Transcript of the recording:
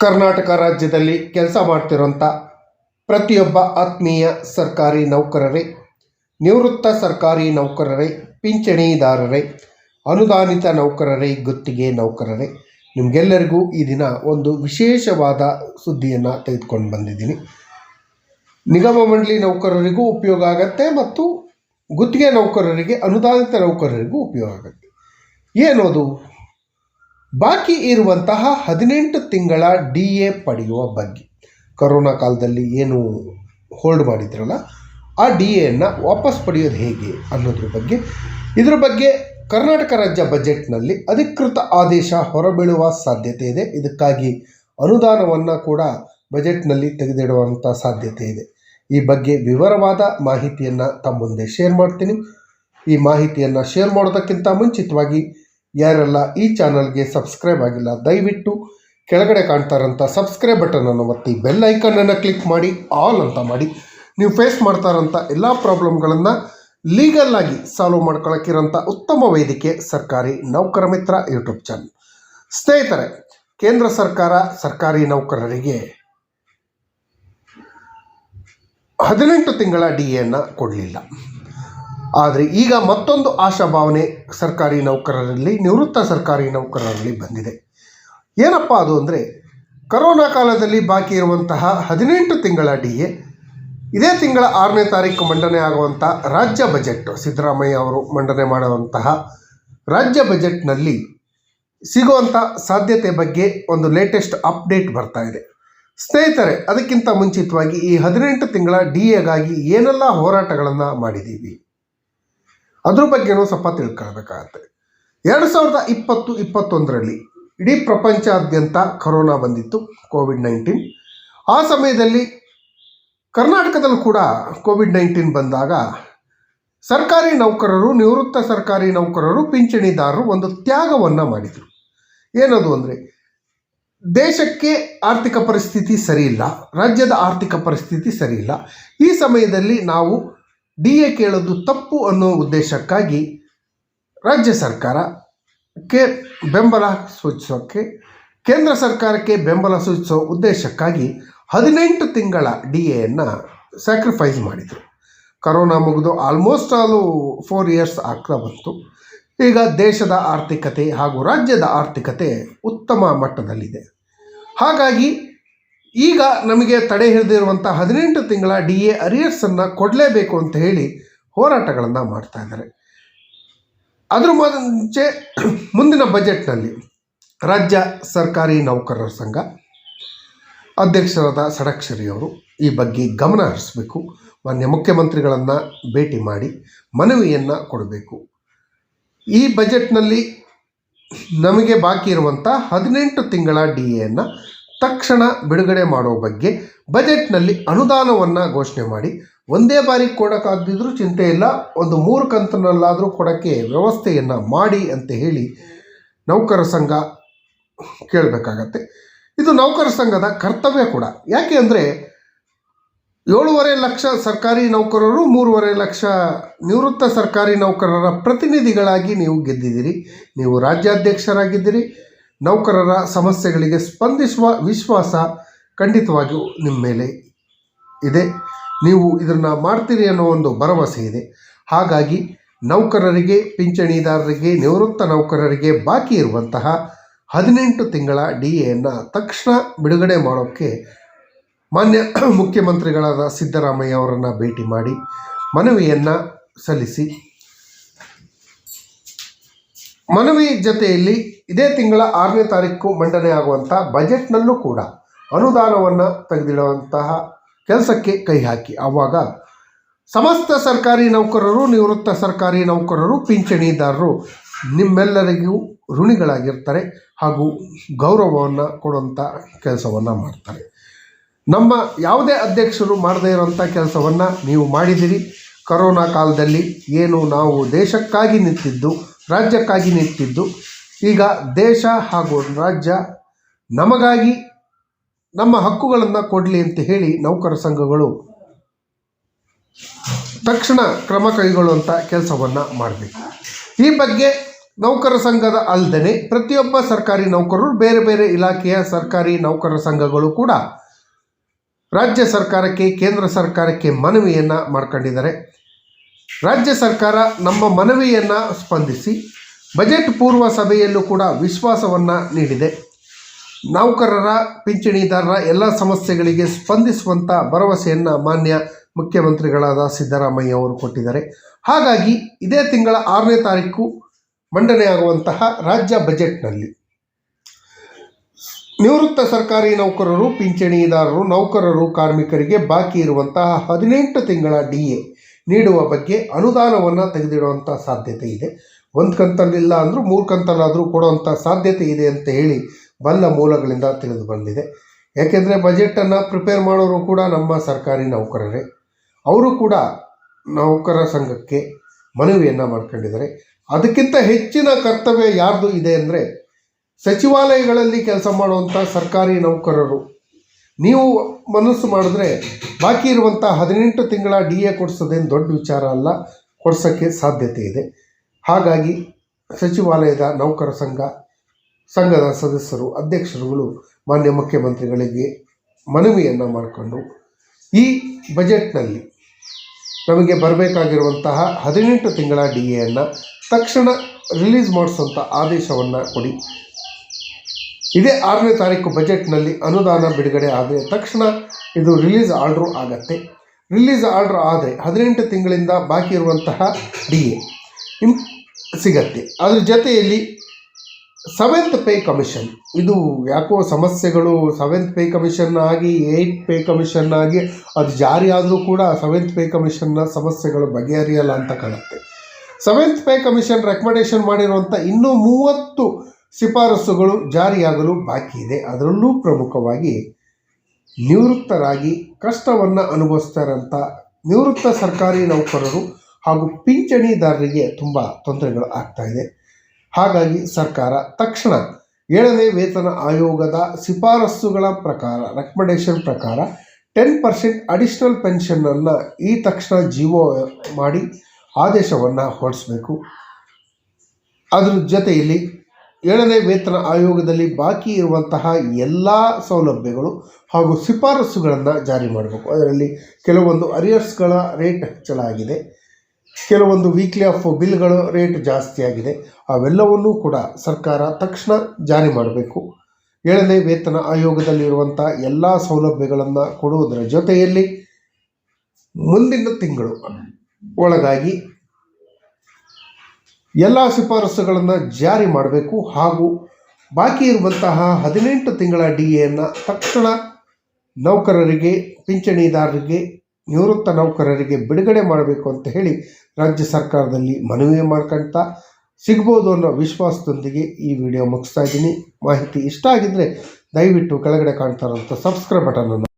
ಕರ್ನಾಟಕ ರಾಜ್ಯದಲ್ಲಿ ಕೆಲಸ ಮಾಡ್ತಿರೋಂಥ ಪ್ರತಿಯೊಬ್ಬ ಆತ್ಮೀಯ ಸರ್ಕಾರಿ ನೌಕರರೇ, ನಿವೃತ್ತ ಸರ್ಕಾರಿ ನೌಕರರೇ, ಪಿಂಚಣಿದಾರರೇ, ಅನುದಾನಿತ ನೌಕರರೇ, ಗುತ್ತಿಗೆ ನೌಕರರೇ, ನಿಮಗೆಲ್ಲರಿಗೂ ಈ ದಿನ ಒಂದು ವಿಶೇಷವಾದ ಸುದ್ದಿಯನ್ನು ತೆಗೆದುಕೊಂಡು ಬಂದಿದ್ದೀನಿ. ನಿಗಮ ಮಂಡಳಿ ನೌಕರರಿಗೂ ಉಪಯೋಗ ಆಗುತ್ತೆ ಮತ್ತು ಗುತ್ತಿಗೆ ನೌಕರರಿಗೆ, ಅನುದಾನಿತ ನೌಕರರಿಗೂ ಉಪಯೋಗ ಆಗುತ್ತೆ. ಏನದು? ಬಾಕಿ ಇರುವಂತಹ 18 ತಿಂಗಳ DA ಪಡೆಯುವ ಬಗ್ಗೆ. ಕರೋನಾ ಕಾಲದಲ್ಲಿ ಏನು ಹೋಲ್ಡ್ ಮಾಡಿದ್ರಲ್ಲ, ಆ DAಯನ್ನು ವಾಪಸ್ ಪಡೆಯೋದು ಹೇಗೆ ಅನ್ನೋದ್ರ ಬಗ್ಗೆ, ಇದರ ಬಗ್ಗೆ ಕರ್ನಾಟಕ ರಾಜ್ಯ ಬಜೆಟ್ನಲ್ಲಿ ಅಧಿಕೃತ ಆದೇಶ ಹೊರಬೀಳುವ ಸಾಧ್ಯತೆ ಇದೆ. ಇದಕ್ಕಾಗಿ ಅನುದಾನವನ್ನು ಕೂಡ ಬಜೆಟ್ನಲ್ಲಿ ತೆಗೆದಿಡುವಂಥ ಸಾಧ್ಯತೆ ಇದೆ. ಈ ಬಗ್ಗೆ ವಿವರವಾದ ಮಾಹಿತಿಯನ್ನು ತಮ್ಮ ಮುಂದೆ ಶೇರ್ ಮಾಡ್ತೀನಿ. ಈ ಮಾಹಿತಿಯನ್ನು ಶೇರ್ ಮಾಡೋದಕ್ಕಿಂತ ಮುಂಚಿತವಾಗಿ ಯಾರೆಲ್ಲ ಈ ಚಾನಲ್ಗೆ ಸಬ್ಸ್ಕ್ರೈಬ್ ಆಗಿಲ್ಲ, ದಯವಿಟ್ಟು ಕೆಳಗಡೆ ಕಾಣ್ತಾ ಇರೋಂಥ ಸಬ್ಸ್ಕ್ರೈಬ್ ಬಟನನ್ನು ಒತ್ತಿ ಬೆಲ್ ಐಕನನ್ನು ಕ್ಲಿಕ್ ಮಾಡಿ ಆಲ್ ಅಂತ ಮಾಡಿ ನೀವು ಫೇಸ್ ಮಾಡ್ತಾ ಇರೋಂಥ ಎಲ್ಲ ಪ್ರಾಬ್ಲಮ್ಗಳನ್ನು ಲೀಗಲ್ ಆಗಿ ಸಾಲ್ವ್ ಮಾಡ್ಕೊಳ್ಳೋಕ್ಕಿರೋಂಥ ಉತ್ತಮ ವೇದಿಕೆ ಸರ್ಕಾರಿ ನೌಕರ ಮಿತ್ರ ಯೂಟ್ಯೂಬ್ ಚಾನಲ್. ಸ್ನೇಹಿತರೆ, ಕೇಂದ್ರ ಸರ್ಕಾರ ಸರ್ಕಾರಿ ನೌಕರರಿಗೆ 18 ತಿಂಗಳ DAಯನ್ನು ಕೊಡಲಿಲ್ಲ. ಆದರೆ ಈಗ ಮತ್ತೊಂದು ಆಶಾಭಾವನೆ ಸರ್ಕಾರಿ ನೌಕರರಲ್ಲಿ, ನಿವೃತ್ತ ಸರ್ಕಾರಿ ನೌಕರರಲ್ಲಿ ಬಂದಿದೆ. ಏನಪ್ಪ ಅದು ಅಂದರೆ, ಕರೋನಾ ಕಾಲದಲ್ಲಿ ಬಾಕಿ ಇರುವಂತಹ 18 ತಿಂಗಳ DA ಇದೇ ತಿಂಗಳ 6ನೇ ತಾರೀಕು ಮಂಡನೆ ಆಗುವಂಥ ರಾಜ್ಯ ಬಜೆಟ್, ಸಿದ್ದರಾಮಯ್ಯ ಅವರು ಮಂಡನೆ ಮಾಡುವಂತಹ ರಾಜ್ಯ ಬಜೆಟ್ನಲ್ಲಿ ಸಿಗುವಂಥ ಸಾಧ್ಯತೆ ಬಗ್ಗೆ ಒಂದು ಲೇಟೆಸ್ಟ್ ಅಪ್ಡೇಟ್ ಬರ್ತಾ ಇದೆ. ಸ್ನೇಹಿತರೆ, ಅದಕ್ಕಿಂತ ಮುಂಚಿತವಾಗಿ ಈ 18 ತಿಂಗಳ DAಗಾಗಿ ಏನೆಲ್ಲ ಹೋರಾಟಗಳನ್ನು ಮಾಡಿದ್ದೀವಿ ಅದ್ರ ಬಗ್ಗೆನೂ ಸ್ವಲ್ಪ ತಿಳ್ಕೊಳ್ಬೇಕಾಗತ್ತೆ. 2020-21ರಲ್ಲಿ ಇಡೀ ಪ್ರಪಂಚಾದ್ಯಂತ ಕರೋನಾ ಬಂದಿತ್ತು, ಕೋವಿಡ್-19. ಆ ಸಮಯದಲ್ಲಿ ಕರ್ನಾಟಕದಲ್ಲೂ ಕೂಡ ಕೋವಿಡ್-19 ಬಂದಾಗ ಸರ್ಕಾರಿ ನೌಕರರು, ನಿವೃತ್ತ ಸರ್ಕಾರಿ ನೌಕರರು, ಪಿಂಚಣಿದಾರರು ಒಂದು ತ್ಯಾಗವನ್ನು ಮಾಡಿದರು. ಏನದು ಅಂದರೆ, ದೇಶಕ್ಕೆ ಆರ್ಥಿಕ ಪರಿಸ್ಥಿತಿ ಸರಿಯಿಲ್ಲ, ರಾಜ್ಯದ ಆರ್ಥಿಕ ಪರಿಸ್ಥಿತಿ ಸರಿಯಿಲ್ಲ. ಈ ಸಮಯದಲ್ಲಿ ನಾವು DA ಕೇಳೋದು ತಪ್ಪು ಅನ್ನೋ ಉದ್ದೇಶಕ್ಕಾಗಿ ರಾಜ್ಯ ಸರ್ಕಾರಕ್ಕೆ ಬೆಂಬಲ ಸೂಚಿಸೋಕ್ಕೆ, ಕೇಂದ್ರ ಸರ್ಕಾರಕ್ಕೆ ಬೆಂಬಲ ಸೂಚಿಸೋ ಉದ್ದೇಶಕ್ಕಾಗಿ 18 ತಿಂಗಳ DAಯನ್ನು ಸ್ಯಾಕ್ರಿಫೈಸ್ ಮಾಡಿದರು. ಕರೋನಾ ಮುಗಿದು ಆಲ್ಮೋಸ್ಟ್ 4 ಇಯರ್ಸ್ ಆಗ್ತಾ ಬಂತು. ಈಗ ದೇಶದ ಆರ್ಥಿಕತೆ ಹಾಗೂ ರಾಜ್ಯದ ಆರ್ಥಿಕತೆ ಉತ್ತಮ ಮಟ್ಟದಲ್ಲಿದೆ. ಹಾಗಾಗಿ ಈಗ ನಮಗೆ ತಡೆ ಹಿಡಿದಿರುವಂಥ 18 ತಿಂಗಳ DA ಅರಿಯರ್ಸನ್ನು ಕೊಡಲೇಬೇಕು ಅಂತ ಹೇಳಿ ಹೋರಾಟಗಳನ್ನು ಮಾಡ್ತಾ ಇದ್ದಾರೆ. ಅದ್ರ ಮುಂಚೆ ಮುಂದಿನ ಬಜೆಟ್ನಲ್ಲಿ ರಾಜ್ಯ ಸರ್ಕಾರಿ ನೌಕರರ ಸಂಘ ಅಧ್ಯಕ್ಷರಾದ ಷಡಕ್ಷರಿಯವರು ಈ ಬಗ್ಗೆ ಗಮನ ಹರಿಸಬೇಕು. ಮಾನ್ಯ ಮುಖ್ಯಮಂತ್ರಿಗಳನ್ನು ಭೇಟಿ ಮಾಡಿ ಮನವಿಯನ್ನು ಕೊಡಬೇಕು. ಈ ಬಜೆಟ್ನಲ್ಲಿ ನಮಗೆ ಬಾಕಿ ಇರುವಂಥ 18 ತಿಂಗಳ DAಯನ್ನು ತಕ್ಷಣ ಬಿಡುಗಡೆ ಮಾಡೋ ಬಗ್ಗೆ ಬಜೆಟ್ನಲ್ಲಿ ಅನುದಾನವನ್ನು ಘೋಷಣೆ ಮಾಡಿ, ಒಂದೇ ಬಾರಿ ಕೊಡೋಕ್ಕಾಗದಿದ್ರೂ ಚಿಂತೆ ಇಲ್ಲ, ಒಂದು 3 ಕಂತಿನಲ್ಲಾದರೂ ಕೊಡೋಕ್ಕೆ ವ್ಯವಸ್ಥೆಯನ್ನು ಮಾಡಿ ಅಂತ ಹೇಳಿ ನೌಕರ ಸಂಘ ಕೇಳಬೇಕಾಗತ್ತೆ. ಇದು ನೌಕರ ಸಂಘದ ಕರ್ತವ್ಯ ಕೂಡ. ಯಾಕೆ ಅಂದರೆ 7.5 ಲಕ್ಷ ಸರ್ಕಾರಿ ನೌಕರರು, 3.5 ಲಕ್ಷ ನಿವೃತ್ತ ಸರ್ಕಾರಿ ನೌಕರರ ಪ್ರತಿನಿಧಿಗಳಾಗಿ ನೀವು ಗೆದ್ದಿದ್ದೀರಿ. ನೀವು ರಾಜ್ಯಾಧ್ಯಕ್ಷರಾಗಿದ್ದೀರಿ. ನೌಕರರ ಸಮಸ್ಯೆಗಳಿಗೆ ಸ್ಪಂದಿಸುವ ವಿಶ್ವಾಸ ಖಂಡಿತವಾಗಿಯೂ ನಿಮ್ಮ ಮೇಲೆ ಇದೆ. ನೀವು ಇದನ್ನು ಮಾಡ್ತೀರಿ ಅನ್ನೋ ಒಂದು ಭರವಸೆ ಇದೆ. ಹಾಗಾಗಿ ನೌಕರರಿಗೆ, ಪಿಂಚಣಿದಾರರಿಗೆ, ನಿವೃತ್ತ ನೌಕರರಿಗೆ ಬಾಕಿ ಇರುವಂತಹ 18 ತಿಂಗಳ DAಯನ್ನು ತಕ್ಷಣ ಬಿಡುಗಡೆ ಮಾಡೋಕ್ಕೆ ಮಾನ್ಯ ಮುಖ್ಯಮಂತ್ರಿಗಳಾದ ಸಿದ್ದರಾಮಯ್ಯ ಅವರನ್ನು ಭೇಟಿ ಮಾಡಿ ಮನವಿಯನ್ನು ಸಲ್ಲಿಸಿ, ಮನವಿ ಜೊತೆಯಲ್ಲಿ ಇದೇ ತಿಂಗಳ 6ನೇ ತಾರೀಕು ಮಂಡನೆ ಆಗುವಂಥ ಬಜೆಟ್ನಲ್ಲೂ ಕೂಡ ಅನುದಾನವನ್ನು ತೆಗೆದಿಡುವಂತಹ ಕೆಲಸಕ್ಕೆ ಕೈ ಹಾಕಿ. ಆವಾಗ ಸಮಸ್ತ ಸರ್ಕಾರಿ ನೌಕರರು, ನಿವೃತ್ತ ಸರ್ಕಾರಿ ನೌಕರರು, ಪಿಂಚಣಿದಾರರು ನಿಮ್ಮೆಲ್ಲರಿಗೂ ಋಣಿಗಳಾಗಿರ್ತಾರೆ ಹಾಗೂ ಗೌರವವನ್ನು ಕೊಡುವಂಥ ಕೆಲಸವನ್ನು ಮಾಡ್ತಾರೆ. ನಮ್ಮ ಯಾವುದೇ ಅಧ್ಯಕ್ಷರು ಮಾಡದೇ ಇರೋಂಥ ಕೆಲಸವನ್ನು ನೀವು ಮಾಡಿದಿರಿ. ಕರೋನಾ ಕಾಲದಲ್ಲಿ ಏನು ನಾವು ದೇಶಕ್ಕಾಗಿ ನಿಂತಿದ್ದು, ರಾಜ್ಯಕ್ಕಾಗಿ ನಿಂತಿದ್ದು, ಈಗ ದೇಶ ಹಾಗೂ ರಾಜ್ಯ ನಮಗಾಗಿ ನಮ್ಮ ಹಕ್ಕುಗಳನ್ನು ಕೊಡಲಿ ಅಂತ ಹೇಳಿ ನೌಕರ ಸಂಘಗಳು ತಕ್ಷಣ ಕ್ರಮ ಕೈಗೊಳ್ಳುವಂಥ ಕೆಲಸವನ್ನು ಮಾಡಬೇಕು. ಈ ಬಗ್ಗೆ ನೌಕರ ಸಂಘದ ಅಲ್ಲದೆ ಪ್ರತಿಯೊಬ್ಬ ಸರ್ಕಾರಿ ನೌಕರರು ಬೇರೆ ಬೇರೆ ಇಲಾಖೆಯ ಸರ್ಕಾರಿ ನೌಕರರ ಸಂಘಗಳು ಕೂಡ ರಾಜ್ಯ ಸರ್ಕಾರಕ್ಕೆ ಕೇಂದ್ರ ಸರ್ಕಾರಕ್ಕೆ ಮನವಿಯನ್ನು ಮಾಡ್ಕೊಂಡಿದ್ದಾರೆ. ರಾಜ್ಯ ಸರ್ಕಾರ ನಮ್ಮ ಮನವಿಯನ್ನು ಸ್ಪಂದಿಸಿ ಬಜೆಟ್ ಪೂರ್ವ ಸಭೆಯಲ್ಲೂ ಕೂಡ ವಿಶ್ವಾಸವನ್ನು ನೀಡಿದೆ. ನೌಕರರ ಪಿಂಚಣಿದಾರರ ಎಲ್ಲ ಸಮಸ್ಯೆಗಳಿಗೆ ಸ್ಪಂದಿಸುವಂಥ ಭರವಸೆಯನ್ನು ಮಾನ್ಯ ಮುಖ್ಯಮಂತ್ರಿಗಳಾದ ಸಿದ್ದರಾಮಯ್ಯ ಅವರು ಕೊಟ್ಟಿದ್ದಾರೆ. ಹಾಗಾಗಿ ಇದೇ ತಿಂಗಳ 6ನೇ ತಾರೀಕು ಮಂಡನೆಯಾಗುವಂತಹ ರಾಜ್ಯ ಬಜೆಟ್ನಲ್ಲಿ ನಿವೃತ್ತ ಸರ್ಕಾರಿ ನೌಕರರು, ಪಿಂಚಣಿದಾರರು, ನೌಕರರು, ಕಾರ್ಮಿಕರಿಗೆ ಬಾಕಿ ಇರುವಂತಹ 18 ತಿಂಗಳ DA ನೀಡುವ ಬಗ್ಗೆ ಅನುದಾನವನ್ನು ತೆಗೆದಿಡುವಂಥ ಸಾಧ್ಯತೆ ಇದೆ. ಒಂದು ಕಂತಲ್ಲಿಲ್ಲ ಅಂದರೂ 3 ಕಂತಲ್ಲಾದರೂ ಕೊಡುವಂಥ ಸಾಧ್ಯತೆ ಇದೆ ಅಂತ ಹೇಳಿ ಬಲ್ಲ ಮೂಲಗಳಿಂದ ತಿಳಿದು ಬಂದಿದೆ. ಯಾಕೆಂದರೆ ಬಜೆಟನ್ನು ಪ್ರಿಪೇರ್ ಮಾಡೋರು ಕೂಡ ನಮ್ಮ ಸರ್ಕಾರಿ ನೌಕರರೇ. ಅವರು ಕೂಡ ನೌಕರ ಸಂಘಕ್ಕೆ ಮನವಿಯನ್ನು ಮಾಡ್ಕೊಂಡಿದ್ದಾರೆ. ಅದಕ್ಕಿಂತ ಹೆಚ್ಚಿನ ಕರ್ತವ್ಯ ಯಾರ್ದು ಇದೆ ಅಂದರೆ ಸಚಿವಾಲಯಗಳಲ್ಲಿ ಕೆಲಸ ಮಾಡುವಂಥ ಸರ್ಕಾರಿ ನೌಕರರು. ನೀವು ಮನಸ್ಸು ಮಾಡಿದ್ರೆ ಬಾಕಿ ಇರುವಂಥ 18 ತಿಂಗಳ DA ಕೊಡಿಸೋದೇನು ದೊಡ್ಡ ವಿಚಾರ ಅಲ್ಲ, ಕೊಡಿಸೋಕ್ಕೆ ಸಾಧ್ಯತೆ ಇದೆ. ಹಾಗಾಗಿ ಸಚಿವಾಲಯದ ನೌಕರ ಸಂಘದ ಸದಸ್ಯರು, ಅಧ್ಯಕ್ಷರುಗಳು ಮಾನ್ಯ ಮುಖ್ಯಮಂತ್ರಿಗಳಿಗೆ ಮನವಿಯನ್ನು ಮಾಡಿಕೊಂಡು ಈ ಬಜೆಟ್ನಲ್ಲಿ ನಮಗೆ ಬರಬೇಕಾಗಿರುವಂತಹ 18 ತಿಂಗಳ DAಯನ್ನು ತಕ್ಷಣ ರಿಲೀಸ್ ಮಾಡಿಸುವಂಥ ಆದೇಶವನ್ನು ಕೊಡಿ. ಇದೇ 6ನೇ ತಾರೀಕು ಬಜೆಟ್ನಲ್ಲಿ ಅನುದಾನ ಬಿಡುಗಡೆ ಆದರೆ ತಕ್ಷಣ ಇದು ರಿಲೀಸ್ ಆರ್ಡ್ರು ಆಗತ್ತೆ. ರಿಲೀಸ್ ಆರ್ಡ್ರ್ ಆದರೆ 18 ತಿಂಗಳಿಂದ ಬಾಕಿ ಇರುವಂತಹ DA ಸಿಗತ್ತೆ. ಅದ್ರ ಜೊತೆಯಲ್ಲಿ 7th ಪೇ ಕಮಿಷನ್, ಇದು ಯಾಕೋ ಸಮಸ್ಯೆಗಳು 7th ಪೇ ಕಮಿಷನ್ ಆಗಿ 8th ಪೇ ಕಮಿಷನ್ ಆಗಿ ಅದು ಜಾರಿ ಆದರೂ ಕೂಡ 7th ಪೇ ಕಮಿಷನ್ನ ಸಮಸ್ಯೆಗಳು ಬಗೆಹರಿಯಲ್ಲ ಅಂತ ಕಾಣುತ್ತೆ. 7th ಪೇ ಕಮಿಷನ್ ರೆಕಮೆಂಡೇಶನ್ ಮಾಡಿರುವಂಥ ಇನ್ನೂ 30 ಶಿಫಾರಸುಗಳು ಜಾರಿಯಾಗಲು ಬಾಕಿ ಇದೆ. ಅದರಲ್ಲೂ ಪ್ರಮುಖವಾಗಿ ನಿವೃತ್ತರಾಗಿ ಕಷ್ಟವನ್ನು ಅನುಭವಿಸ್ತಾ ಇರೋಂಥ ನಿವೃತ್ತ ಸರ್ಕಾರಿ ನೌಕರರು ಹಾಗೂ ಪಿಂಚಣಿದಾರರಿಗೆ ತುಂಬ ತೊಂದರೆಗಳು ಆಗ್ತಾಯಿದೆ. ಹಾಗಾಗಿ ಸರ್ಕಾರ ತಕ್ಷಣ 7ನೇ ವೇತನ ಆಯೋಗದ ಶಿಫಾರಸುಗಳ ಪ್ರಕಾರ, ರೆಕಮೆಂಡೇಶನ್ ಪ್ರಕಾರ 10% ಅಡಿಷ್ನಲ್ ಪೆನ್ಷನ್ನನ್ನು ಈ ತಕ್ಷಣ ಜೀವೋ ಮಾಡಿ ಆದೇಶವನ್ನು ಹೊರಡಿಸಬೇಕು. ಅದರ ಜೊತೆಯಲ್ಲಿ 7ನೇ ವೇತನ ಆಯೋಗದಲ್ಲಿ ಬಾಕಿ ಇರುವಂತಹ ಎಲ್ಲ ಸೌಲಭ್ಯಗಳು ಹಾಗೂ ಶಿಫಾರಸುಗಳನ್ನು ಜಾರಿ ಮಾಡಬೇಕು. ಅದರಲ್ಲಿ ಕೆಲವೊಂದು ಅರಿಯರ್ಸ್ಗಳ ರೇಟ್ ಹೆಚ್ಚಳಾಗಿದೆ, ಕೆಲವೊಂದು ವೀಕ್ಲಿ ಆಫ್ ಬಿಲ್ಗಳು ರೇಟ್ ಜಾಸ್ತಿ ಆಗಿದೆ. ಅವೆಲ್ಲವನ್ನೂ ಕೂಡ ಸರ್ಕಾರ ತಕ್ಷಣ ಜಾರಿ ಮಾಡಬೇಕು. 7ನೇ ವೇತನ ಆಯೋಗದಲ್ಲಿರುವಂಥ ಎಲ್ಲ ಸೌಲಭ್ಯಗಳನ್ನು ಕೊಡುವುದರ ಜೊತೆಯಲ್ಲಿ ಮುಂದಿನ ತಿಂಗಳು ಒಳಗಾಗಿ ಎಲ್ಲ ಶಿಫಾರಸುಗಳನ್ನು ಜಾರಿ ಮಾಡಬೇಕು. ಹಾಗೂ ಬಾಕಿ ಇರುವಂತಹ 18 ತಿಂಗಳ DAಯನ್ನು ತಕ್ಷಣ ನೌಕರರಿಗೆ, ಪಿಂಚಣಿದಾರರಿಗೆ, ನಿವೃತ್ತ ನೌಕರರಿಗೆ ಬಿಡುಗಡೆ ಮಾಡಬೇಕು ಅಂತ ಹೇಳಿ ರಾಜ್ಯ ಸರ್ಕಾರದಲ್ಲಿ ಮನವಿ ಮಾಡ್ಕೊಳ್ತಾ ಸಿಗ್ಬೋದು ಅನ್ನೋ ವಿಶ್ವಾಸದೊಂದಿಗೆ ಈ ವಿಡಿಯೋ ಮುಗಿಸ್ತಾ ಇದ್ದೀನಿ. ಮಾಹಿತಿ ಇಷ್ಟ ಆಗಿದ್ದರೆ ದಯವಿಟ್ಟು ಕೆಳಗಡೆ ಕಾಣ್ತಾ ಇರೋಂಥ ಸಬ್ಸ್ಕ್ರೈಬ್ ಬಟನನ್ನು